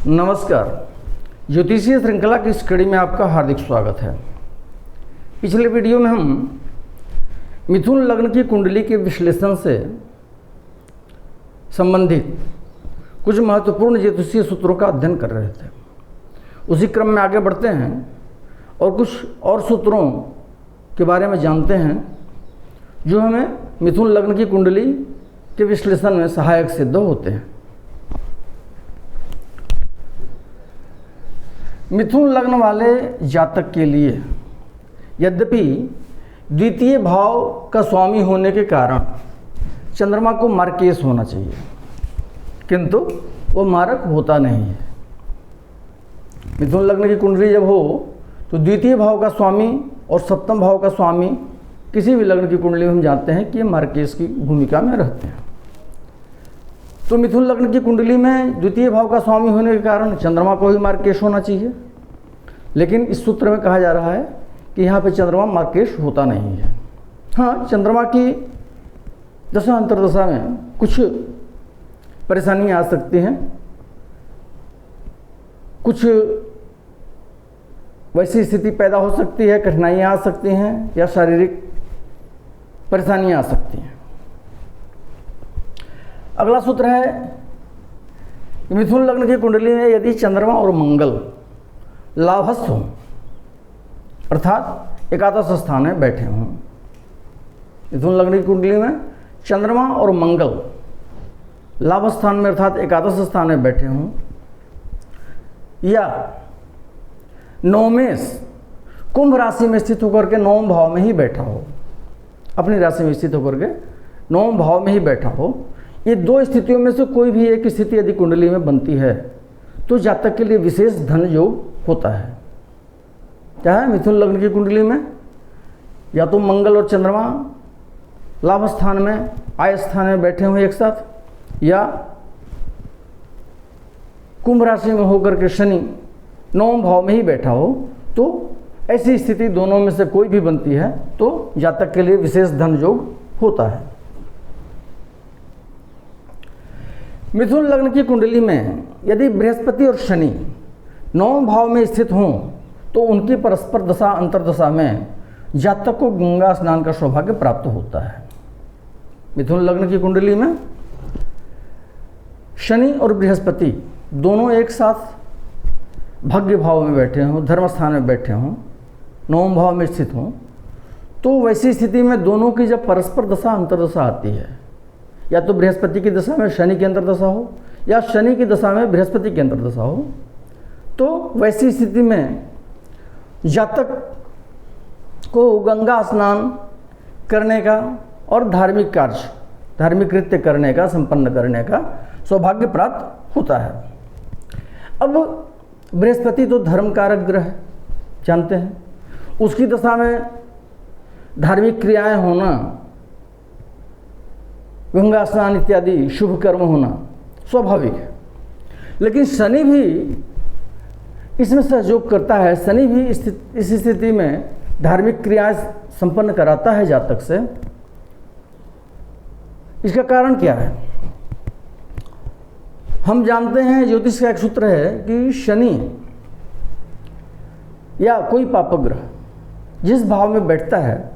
नमस्कार। ज्योतिषीय श्रृंखला की इस कड़ी में आपका हार्दिक स्वागत है। पिछले वीडियो में हम मिथुन लग्न की कुंडली के विश्लेषण से संबंधित कुछ महत्वपूर्ण ज्योतिषीय सूत्रों का अध्ययन कर रहे थे। उसी क्रम में आगे बढ़ते हैं और कुछ और सूत्रों के बारे में जानते हैं जो हमें मिथुन लग्न की कुंडली के विश्लेषण में सहायक सिद्ध होते हैं। मिथुन लग्न वाले जातक के लिए यद्यपि द्वितीय भाव का स्वामी होने के कारण चंद्रमा को मार्केश होना चाहिए, किंतु वो मारक होता नहीं है। मिथुन लग्न की कुंडली जब हो तो द्वितीय भाव का स्वामी और सप्तम भाव का स्वामी किसी भी लग्न की कुंडली में हम जानते हैं कि ये मार्केश की भूमिका में रहते हैं। तो मिथुन लग्न की कुंडली में द्वितीय भाव का स्वामी होने के कारण चंद्रमा को ही मार्केश होना चाहिए, लेकिन इस सूत्र में कहा जा रहा है कि यहाँ पे चंद्रमा मार्केश होता नहीं है। हाँ, चंद्रमा की दशा अंतर्दशा में कुछ परेशानियाँ आ सकती हैं, कुछ वैसी स्थिति पैदा हो सकती है, कठिनाइयाँ आ सकती हैं या शारीरिक परेशानियाँ आ सकती हैं। अगला सूत्र है कि मिथुन लग्न की कुंडली में यदि चंद्रमा और मंगल लाभस्थ हों, अर्थात एकादश स्थान में बैठे हों। मिथुन लग्न की कुंडली में चंद्रमा और मंगल लाभ स्थान में अर्थात एकादश स्थान में बैठे हों, या नवमेश कुंभ राशि में स्थित होकर के नवम भाव में ही बैठा हो, अपनी राशि में स्थित होकर के नवम भाव में ही बैठा हो, ये दो स्थितियों में से कोई भी एक स्थिति यदि कुंडली में बनती है तो जातक के लिए विशेष धन योग होता है। क्या है? मिथुन लग्न की कुंडली में या तो मंगल और चंद्रमा लाभ स्थान में आय स्थान में बैठे हुए एक साथ, या कुंभ राशि में होकर के शनि नवम भाव में ही बैठा हो, तो ऐसी स्थिति दोनों में से कोई भी बनती है तो जातक के लिए विशेष धन योग होता है। मिथुन लग्न की कुंडली में यदि बृहस्पति और शनि नवम भाव में स्थित हों तो उनकी परस्पर दशा अंतर्दशा में जातक को गंगा स्नान का सौभाग्य प्राप्त होता है। मिथुन लग्न की कुंडली में शनि और बृहस्पति दोनों एक साथ भाग्य भाव में बैठे हों, धर्म स्थान में बैठे हों, नवम भाव में स्थित हों, तो वैसी स्थिति में दोनों की जब परस्पर दशा अंतर्दशा आती है, या तो बृहस्पति की दशा में शनि की अंतर्दशा हो या शनि की दशा में बृहस्पति की अंतर्दशा हो, तो वैसी स्थिति में जातक को गंगा स्नान करने का और धार्मिक कार्य, धार्मिक कृत्य करने का, संपन्न करने का सौभाग्य प्राप्त होता है। अब बृहस्पति तो धर्म कारक ग्रह जानते हैं, उसकी दशा में धार्मिक क्रियाएं होना, गंगा स्नान इत्यादि शुभ कर्म होना स्वाभाविक है। लेकिन शनि भी इसमें सहयोग करता है, शनि भी इस स्थिति में धार्मिक क्रियाएं संपन्न कराता है जातक से। इसका कारण क्या है? हम जानते हैं, ज्योतिष का एक सूत्र है कि शनि या कोई पापक ग्रह जिस भाव में बैठता है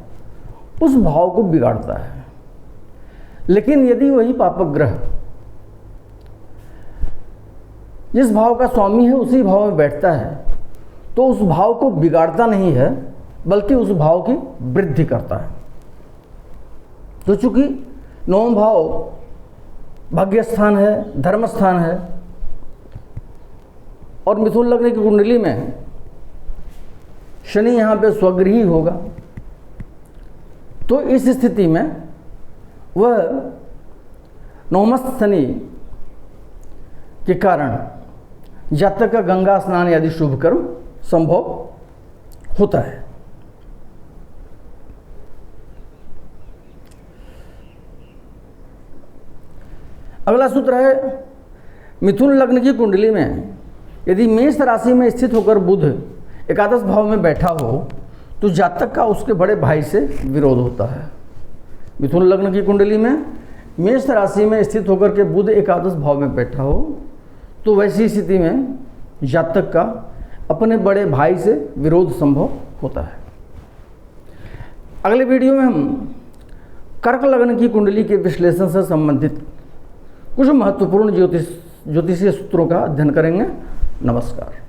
उस भाव को बिगाड़ता है। लेकिन यदि वही पापक ग्रह जिस भाव का स्वामी है उसी भाव में बैठता है तो उस भाव को बिगाड़ता नहीं है, बल्कि उस भाव की वृद्धि करता है। तो चूंकि नवम भाव भाग्य स्थान है, धर्म स्थान है, और मिथुन लग्न की कुंडली में शनि यहाँ पे स्वगृही होगा, तो इस स्थिति में वह नवमस्थ शनि के कारण जातक का गंगा स्नान आदि शुभ कर्म संभव होता है। अगला सूत्र है, मिथुन लग्न की कुंडली में यदि मेष राशि में स्थित होकर बुध एकादश भाव में बैठा हो तो जातक का उसके बड़े भाई से विरोध होता है। मिथुन लग्न की कुंडली में मेष राशि में स्थित होकर के बुध एकादश भाव में बैठा हो तो वैसी स्थिति में जातक का अपने बड़े भाई से विरोध संभव होता है। अगले वीडियो में हम कर्क लग्न की कुंडली के विश्लेषण से संबंधित कुछ महत्वपूर्ण ज्योतिषीय सूत्रों का अध्ययन करेंगे। नमस्कार।